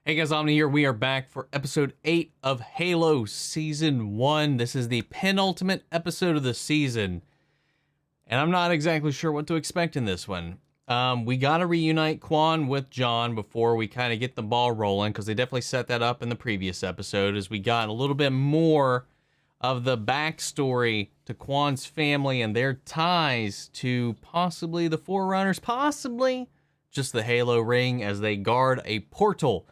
Hey guys, Omni here. We are back for episode 8 of Halo Season 1. This is the penultimate episode of the season. And I'm not exactly sure what to expect in this one. We got to reunite Kwan with John before we kind of get the ball rolling, because they definitely set that up in the previous episode, as we got a little bit more of the backstory to Kwan's family and their ties to possibly the Forerunners, possibly just the Halo ring, as they guard a portal.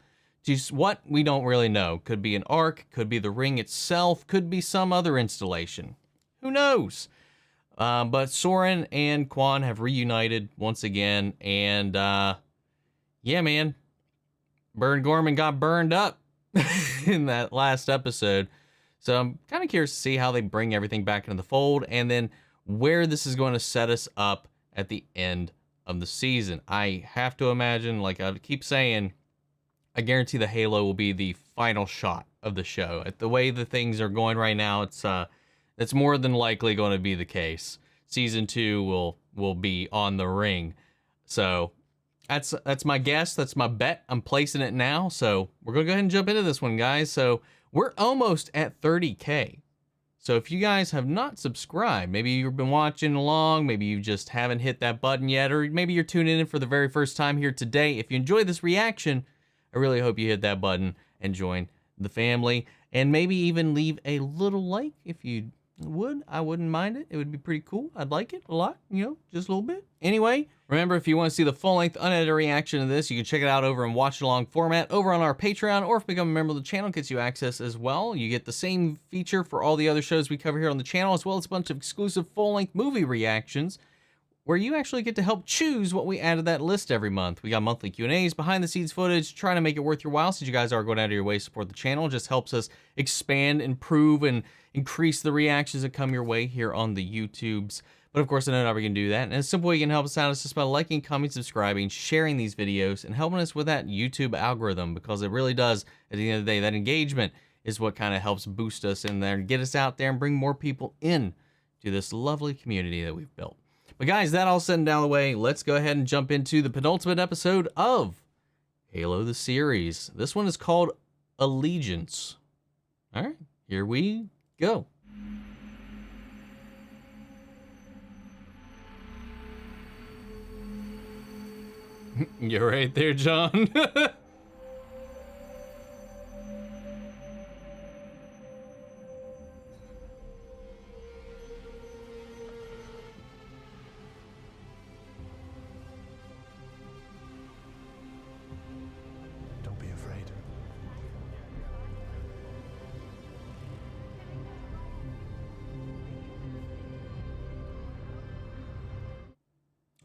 Just what we don't really know. Could be an arc, could be the ring itself, could be some other installation. Who knows? But Soren and Kwan have reunited once again, and yeah, man, Burn Gorman got burned up in that last episode. So I'm kind of curious to see how they bring everything back into the fold, and then where this is going to set us up at the end of the season. I have to imagine, like I keep saying, I guarantee the Halo will be the final shot of the show. At the way the things are going right now, it's more than likely going to be the case. Season 2 will be on the ring. So that's my guess. That's my bet. I'm placing it now. So we're going to go ahead and jump into this one, guys. So we're almost at 30K. So if you guys have not subscribed, maybe you've been watching along, maybe you just haven't hit that button yet, or maybe you're tuning in for the very first time here today. If you enjoy this reaction, I really hope you hit that button and join the family, and maybe even leave a little like if you would. I wouldn't mind it. It would be pretty cool. I'd like it a lot, just a little bit. Anyway, remember, if you want to see the full-length unedited reaction to this, you can check it out over in watch-along format over on our Patreon, or if you become a member of the channel, it gets you access as well. You get the same feature for all the other shows we cover here on the channel, as well as a bunch of exclusive full-length movie reactions, where you actually get to help choose what we add to that list every month. We got monthly Q&As, behind-the-scenes footage, trying to make it worth your while, since you guys are going out of your way to support the channel. It just helps us expand, improve, and increase the reactions that come your way here on the YouTubes. But of course, I know how we can do that. And a simple way you can help us out is just by liking, commenting, subscribing, sharing these videos, and helping us with that YouTube algorithm, because it really does, at the end of the day, that engagement is what kind of helps boost us in there and get us out there and bring more people in to this lovely community that we've built. But guys, that all said and down the way, let's go ahead and jump into the penultimate episode of Halo the series. This one is called Allegiance. All right, here we go. You're right there, John.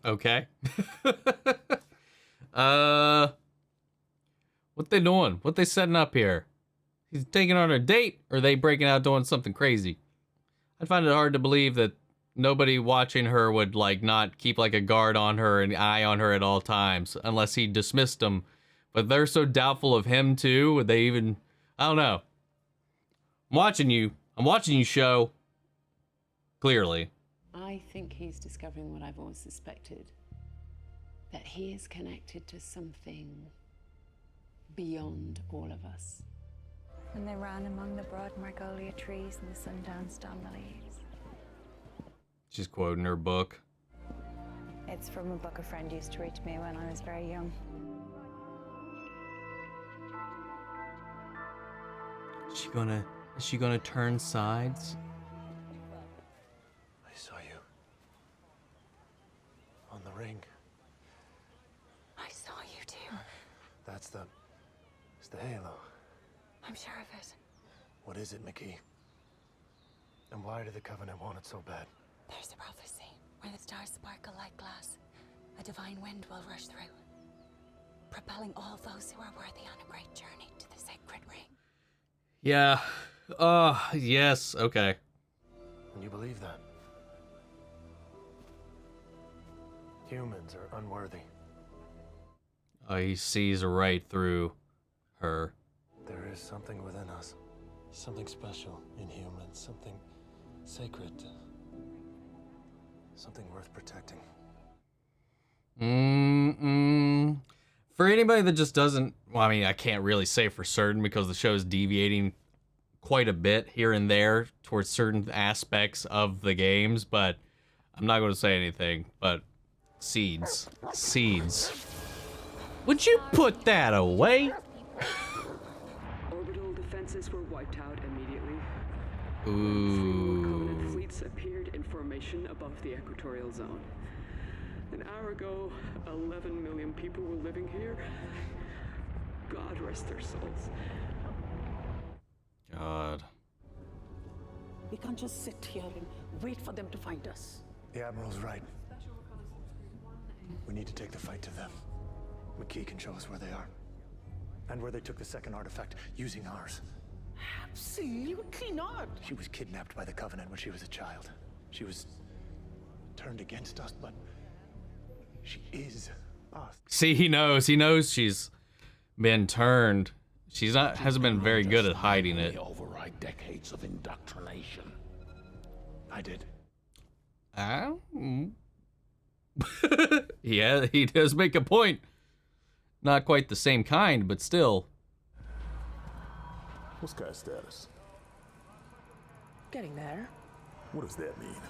Okay. What they doing? What they setting up here? He's taking on a date, or are they breaking out doing something crazy? I find it hard to believe that nobody watching her would not keep a guard on her and eye on her at all times, unless he dismissed them. But they're so doubtful of him too. Would they even? I don't know. I'm watching you, show. Clearly. I think he's discovering what I've always suspected. That he is connected to something beyond all of us. And they ran among the broad margolia trees and the sun danced on the leaves. She's quoting her book. It's from a book a friend used to read to me when I was very young. Is she gonna turn sides? I saw you on the ring. I saw you too. It's the Halo. I'm sure of it. What is it, McKee? And why did the Covenant want it so bad? There's a prophecy where the stars sparkle like glass. A divine wind will rush through, propelling all those who are worthy on a great journey to the sacred ring. Yeah. Yes. Okay. And you believe that? Humans are unworthy. He sees right through her. There is something within us. Something special in humans. Something sacred. Something worth protecting. For anybody that just doesn't, well, I mean, I can't really say for certain because the show is deviating quite a bit here and there towards certain aspects of the games, but I'm not going to say anything. But seeds. Would you put that away? Orbital defenses were wiped out immediately. Ooh. Covenant fleets appeared in formation above the equatorial zone. An hour ago, 11 million people were living here. God rest their souls. God. We can't just sit here and wait for them to find us. The Admiral's right. We need to take the fight to them. McKee can show us where they are. And where they took the second artifact, using ours. Absolutely not. She was kidnapped by the Covenant when she was a child. She was turned against us, but she is us. See, he knows she's been turned. Hasn't been very good at hiding it. Override decades of indoctrination. I did. Yeah, he does make a point. Not quite the same kind, but still. What's Kai's status? Getting there. What does that mean?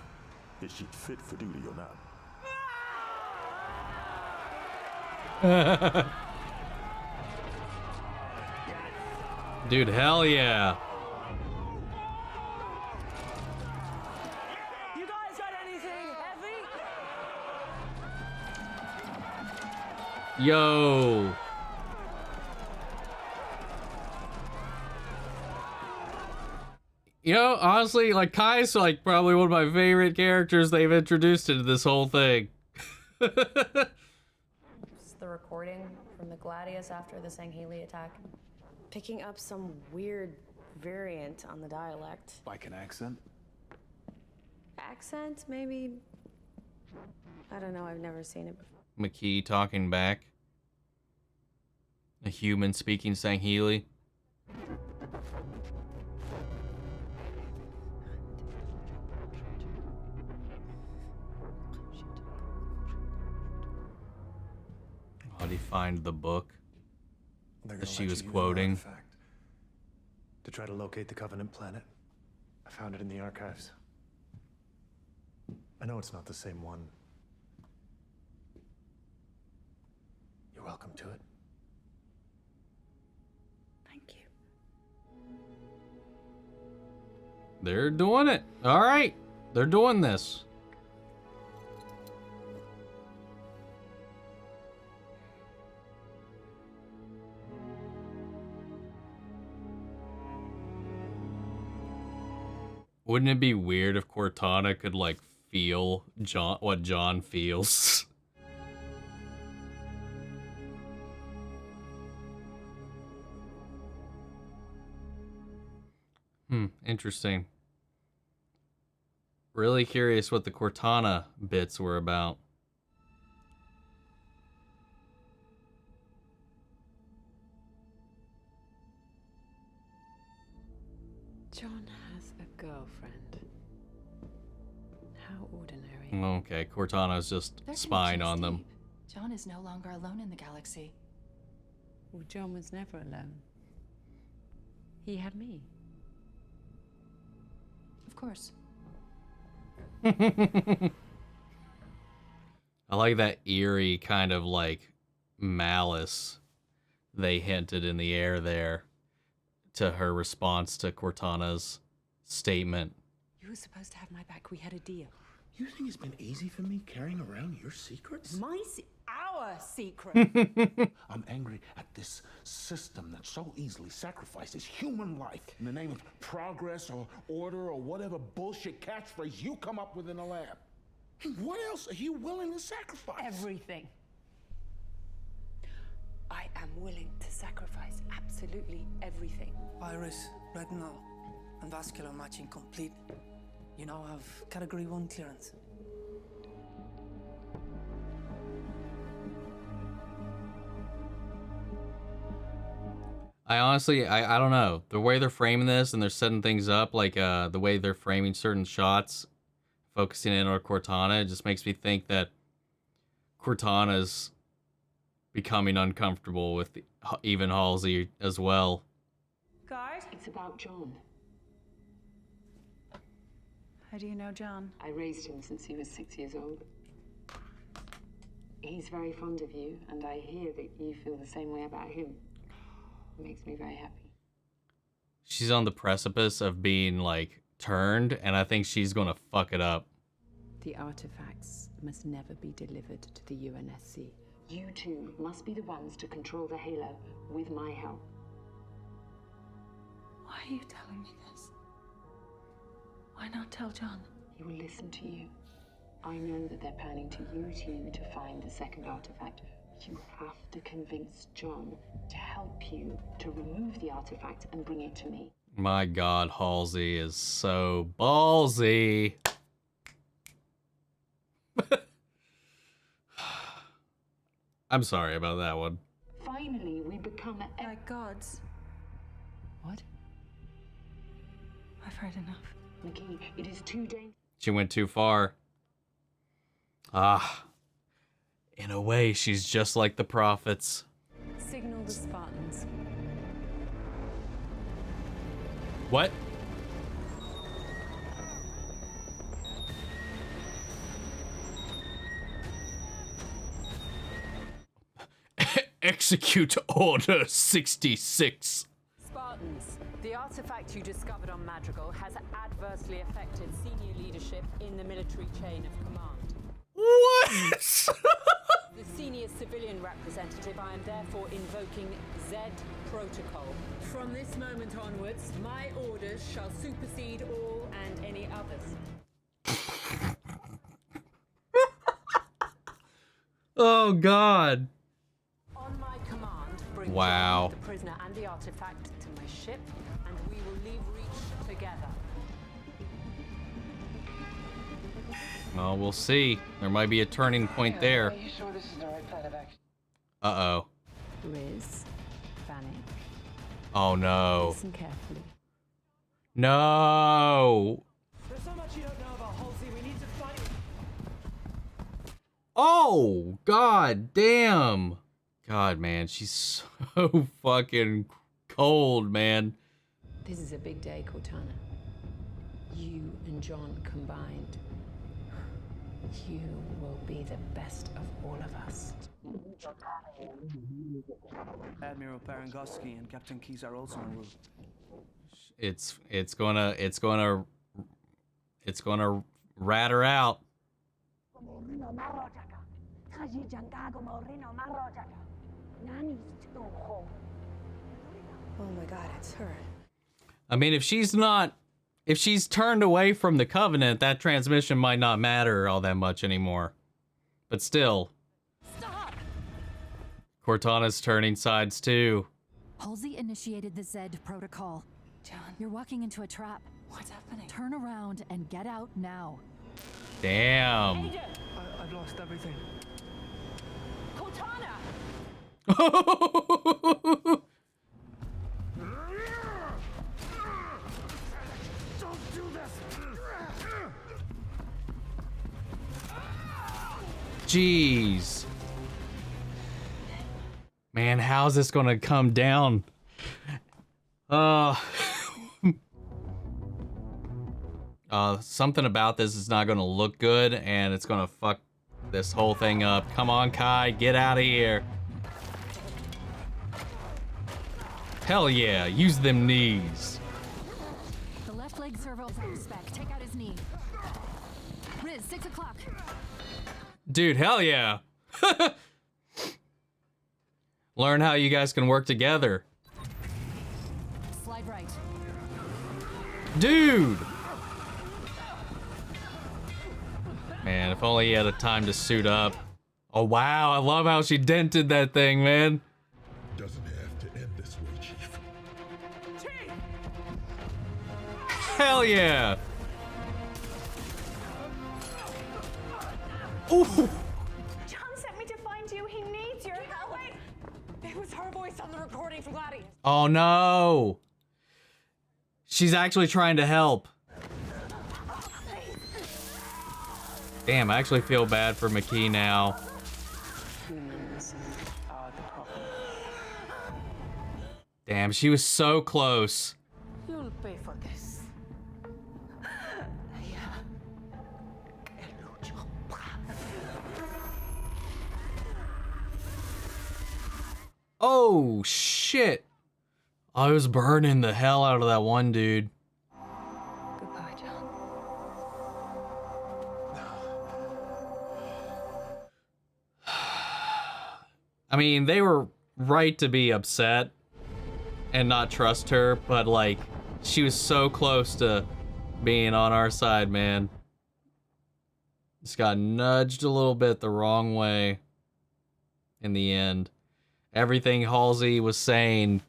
Is she fit for duty or not? Dude, hell yeah. You guys got anything heavy? Yo. You know, honestly, like Kai's like probably one of my favorite characters they've introduced into this whole thing. It's the recording from the Gladius after the Sangheli attack. Picking up some weird variant on the dialect. Like an accent? Accent, maybe? I don't know, I've never seen it before. McKee talking back. A human speaking Sangheli. How'd he find the book that she was quoting? To try to locate the Covenant planet. I found it in the archives. I know it's not the same one. You're welcome to it. Thank you. They're doing it. All right. They're doing this. Wouldn't it be weird if Cortana could like feel what John feels? Interesting. Really curious what the Cortana bits were about. John has a girlfriend. How ordinary. Okay, Cortana's just spying on them. John is no longer alone in the galaxy. Well, John was never alone. He had me. Of course. I like that eerie kind of like malice they hinted in the air there to her response to Cortana's statement. You were supposed to have my back. We had a deal. You think it's been easy for me carrying around your secrets? Our secret. I'm angry at this system that so easily sacrifices human life in the name of progress or order or whatever bullshit catchphrase you come up with in the lab. What else are you willing to sacrifice? Everything. I am willing to sacrifice absolutely everything. Iris, retinal, and vascular matching complete. You now have Category 1 clearance. I honestly, I don't know. The way they're framing this and they're setting things up, like the way they're framing certain shots, focusing in on Cortana, it just makes me think that Cortana's becoming uncomfortable with even Halsey as well. Guard? It's about John. How do you know John? I raised him since he was 6 years old. He's very fond of you, and I hear that you feel the same way about him. It makes me very happy. She's on the precipice of being, like, turned, and I think she's gonna fuck it up. The artifacts must never be delivered to the UNSC. You two must be the ones to control the Halo with my help. Why are you telling me this? Why not tell John? He will listen to you. I know that they're planning to use you to find the second artifact. You have to convince John to help you to remove the artifact and bring it to me. My God, Halsey is so ballsy. I'm sorry about that one. Finally, we become like gods. What? I've heard enough. McKee, it is too dangerous. She went too far. Ah. In a way, she's just like the prophets. Signal the Spartans. What? Execute Order 66. Spartans, the artifact you discovered on Madrigal has adversely affected senior leadership in the military chain of command. What? The senior civilian representative, I am therefore invoking Z Protocol. From this moment onwards, my orders shall supersede all and any others. Oh, God. On my command, bring wow. the prisoner and the artifact to my ship, and we will leave Reach together. Well, we'll see. There might be a turning point there. Are you sure this is the right plan of action? Uh-oh. Riz, Vanek. Oh, no. Listen carefully. No. There's so much you don't know about Halsey. We need to find. Oh, God damn. God, man, she's so fucking cold, man. This is a big day, Cortana. You and John combined. You will be the best of all of us. Admiral Barangoski and Captain Keyes are also en route. It's gonna rat her out. Oh my God, it's her. I mean, if she's turned away from the Covenant, that transmission might not matter all that much anymore. But still. Stop! Cortana's turning sides too. Halsey initiated the Zed protocol. John, you're walking into a trap. What's happening? Turn around and get out now. Damn. I've lost everything. Cortana! Don't do this! Jeez. Man, how's this gonna come down? Something about this is not gonna look good, and it's gonna fuck this whole thing up. Come on, Kai, get out of here. Hell yeah, use them knees. The left leg servo is out of spec. Take out his knee. Riz, 6 o'clock. Dude, hell yeah. Learn how you guys can work together. Slide right. Dude! Man, if only he had a time to suit up. Oh wow, I love how she dented that thing, man. Doesn't have to end this way, Chief. Hell yeah! Ooh! John sent me to find you. He needs your help. Wait. It was her voice on the recording for Gladius. Oh no! She's actually trying to help. Damn, I actually feel bad for McKee now. Humans, Our Damn, she was so close. You'll pay for this. Oh, shit. I was burning the hell out of that one dude. Goodbye, John. I mean, they were right to be upset and not trust her, but like, she was so close to being on our side, man. Just got nudged a little bit the wrong way in the end. Everything Halsey was saying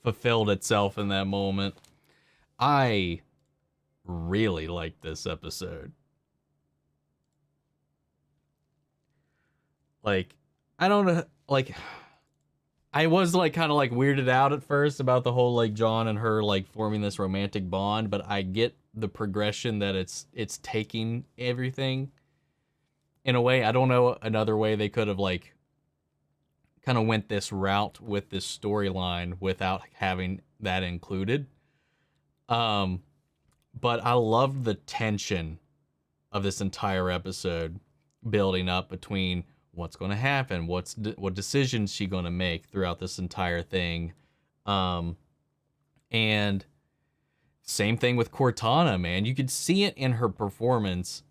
fulfilled itself in that moment. I really liked this episode. Like, I don't know, like, I was like kind of like weirded out at first about the whole like John and her like forming this romantic bond, but I get the progression that it's taking everything in a way. I don't know another way they could have like kind of went this route with this storyline without having that included. But I loved the tension of this entire episode building up between what's going to happen, what decisions she going to make throughout this entire thing. And same thing with Cortana, man. You could see it in her performance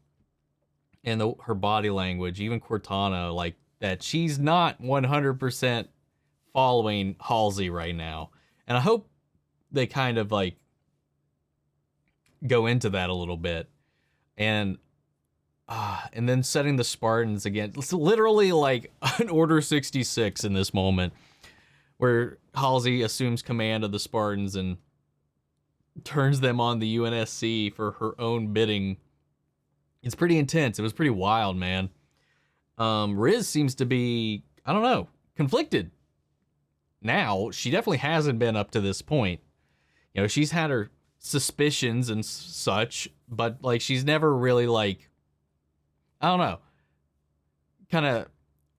and her body language, even Cortana, like that she's not 100% following Halsey right now. And I hope they kind of like go into that a little bit. And then setting the Spartans again. It's literally like an Order 66 in this moment where Halsey assumes command of the Spartans and turns them on the UNSC for her own bidding. It's pretty intense. It was pretty wild, man. Riz seems to be, I don't know, conflicted. Now, she definitely hasn't been up to this point. You know, she's had her suspicions and such, but like she's never really like, I don't know. Kind of,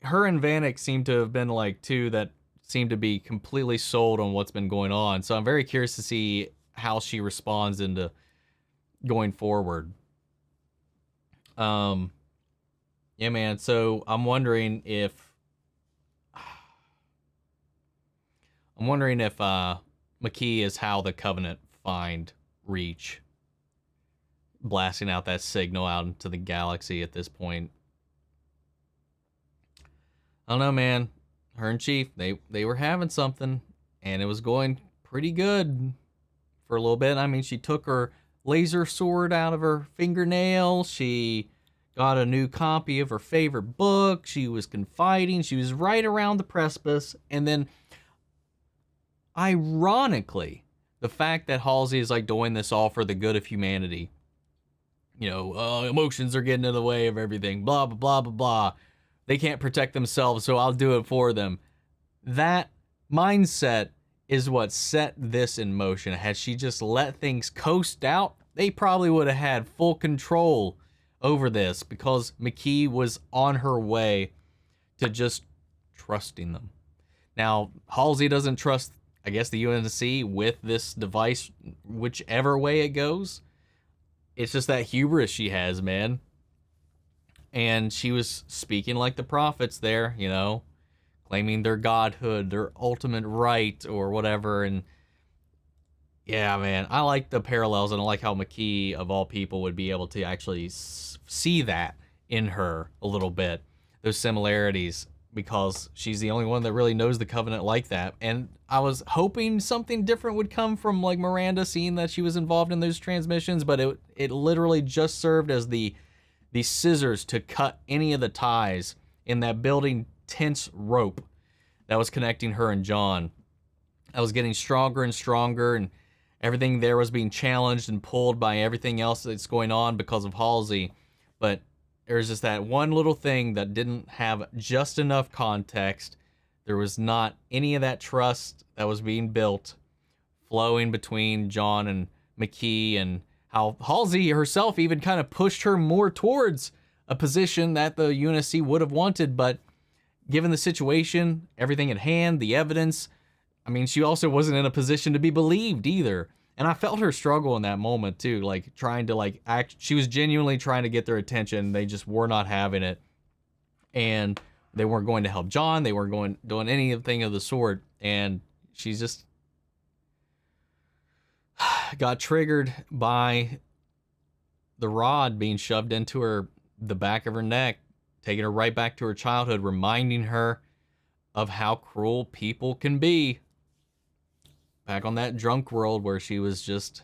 her and Vanek seem to have been like two that seem to be completely sold on what's been going on. So I'm very curious to see how she responds into going forward. Yeah, man. So I'm wondering if McKee is how the Covenant find Reach, blasting out that signal out into the galaxy at this point. I don't know, man. Her and Chief, they were having something, and it was going pretty good for a little bit. I mean, she took her laser sword out of her fingernail. She got a new copy of her favorite book. She was confiding. She was right around the precipice. And then, ironically, the fact that Halsey is like doing this all for the good of humanity. You know, emotions are getting in the way of everything. Blah, blah, blah, blah, blah. They can't protect themselves, so I'll do it for them. That mindset is what set this in motion. Had she just let things coast out, they probably would have had full control over this because McKee was on her way to just trusting them. Now, Halsey doesn't trust, I guess, the UNSC with this device, whichever way it goes. It's just that hubris she has, man. And she was speaking like the prophets there, you know, claiming their godhood, their ultimate right or whatever. And yeah, man, I like the parallels, and I like how McKee, of all people, would be able to actually see that in her a little bit, those similarities, because she's the only one that really knows the Covenant like that. And I was hoping something different would come from like Miranda, seeing that she was involved in those transmissions, but it literally just served as the scissors to cut any of the ties in that building tense rope that was connecting her and John. I was getting stronger and stronger, and everything there was being challenged and pulled by everything else that's going on because of Halsey. But there's just that one little thing that didn't have just enough context. There was not any of that trust that was being built, flowing between John and McKee, and how Halsey herself even kind of pushed her more towards a position that the UNSC would have wanted. But given the situation, everything at hand, the evidence, I mean, she also wasn't in a position to be believed either. And I felt her struggle in that moment too, like trying to like act. She was genuinely trying to get their attention. They just were not having it. And they weren't going to help John. They weren't doing anything of the sort. And she's just got triggered by the rod being shoved into the back of her neck, taking her right back to her childhood, reminding her of how cruel people can be. Back on that drunk world where she was just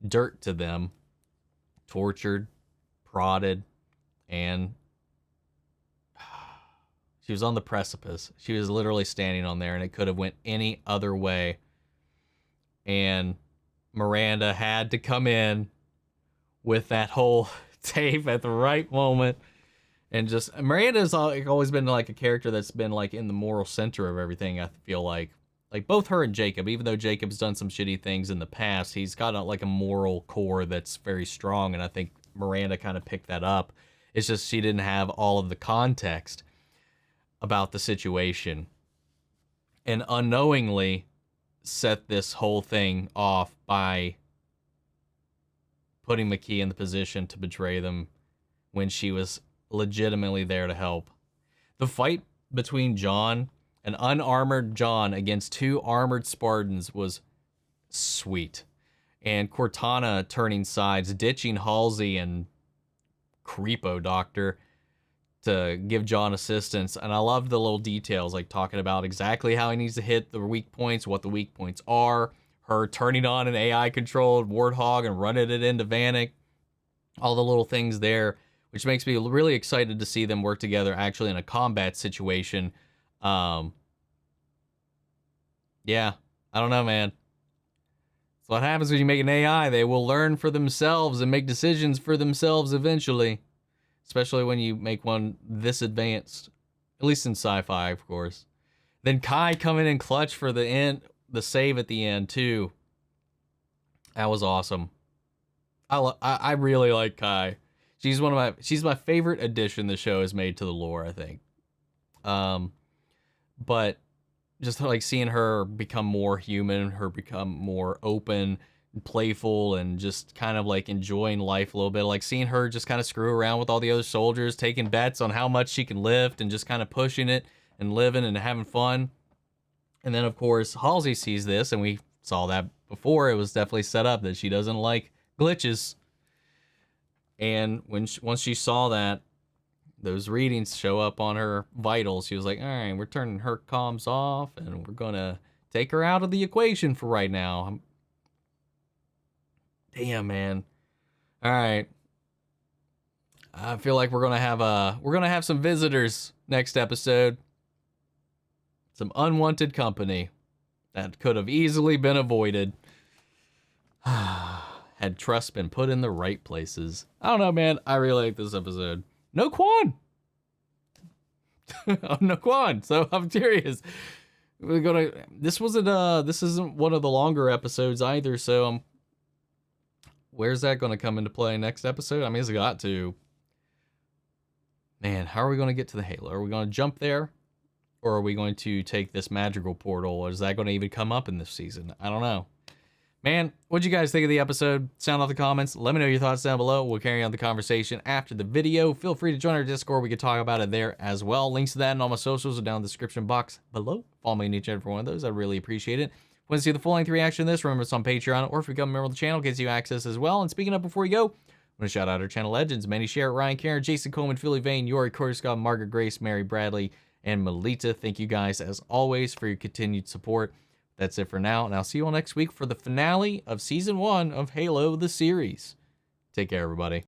dirt to them, tortured, prodded, and she was on the precipice. She was literally standing on there, and it could have went any other way. And Miranda had to come in with that whole tape at the right moment. And just, Miranda's always been like a character that's been like in the moral center of everything, I feel like. Like both her and Jacob, even though Jacob's done some shitty things in the past, he's got like a moral core that's very strong. And I think Miranda kind of picked that up. It's just she didn't have all of the context about the situation. And unknowingly set this whole thing off by putting McKee in the position to betray them when she was legitimately there to help. The fight between John, an unarmored John against two armored Spartans, was sweet. And Cortana turning sides, ditching Halsey and Creepo Doctor to give John assistance. And I love the little details, like talking about exactly how he needs to hit the weak points, what the weak points are, her turning on an AI-controlled Warthog and running it into Vanek, all the little things there, which makes me really excited to see them work together actually in a combat situation. Yeah, I don't know, man. It's what happens when you make an AI. They will learn for themselves and make decisions for themselves eventually. Especially when you make one this advanced. At least in sci-fi, of course. Then Kai coming in clutch for the end, the save at the end, too. That was awesome. I really like Kai. She's my favorite addition the show has made to the lore, I think. But just like seeing her become more human, her become more open and playful, and just kind of like enjoying life a little bit. Like seeing her just kind of screw around with all the other soldiers, taking bets on how much she can lift and just kind of pushing it and living and having fun. And then, of course, Halsey sees this, and we saw that before. It was definitely set up that she doesn't like glitches. And once she saw that, those readings show up on her vitals, she was like, all right, we're turning her comms off, and we're going to take her out of the equation for right now. Damn, man. All right. I feel like we're going to have some visitors next episode. Some unwanted company that could have easily been avoided. Had trust been put in the right places. I don't know, man. I really like this episode. No Kwan. No Kwan. So I'm curious. This isn't one of the longer episodes either. So where's that going to come into play next episode? I mean, it's got to. Man, how are we going to get to the Halo? Are we going to jump there? Or are we going to take this magical portal? Or is that going to even come up in this season? I don't know. Man, what'd you guys think of the episode? Sound off the comments. Let me know your thoughts down below. We'll carry on the conversation after the video. Feel free to join our Discord. We can talk about it there as well. Links to that and all my socials are down in the description box below. Follow me in each and every one of those. I really appreciate it. Want to see the full-length reaction to this? Remember, it's on Patreon, or if you become a member of the channel, it gets you access as well. And speaking of before you go, I want to shout out our channel legends: Manny Sherritt, Ryan Karen, Jason Coleman, Philly Vane, Yori Korskov, Margaret Grace, Mary Bradley, and Melita. Thank you guys, as always, for your continued support. That's it for now, and I'll see you all next week for the finale of Season 1 of Halo, the series. Take care, everybody.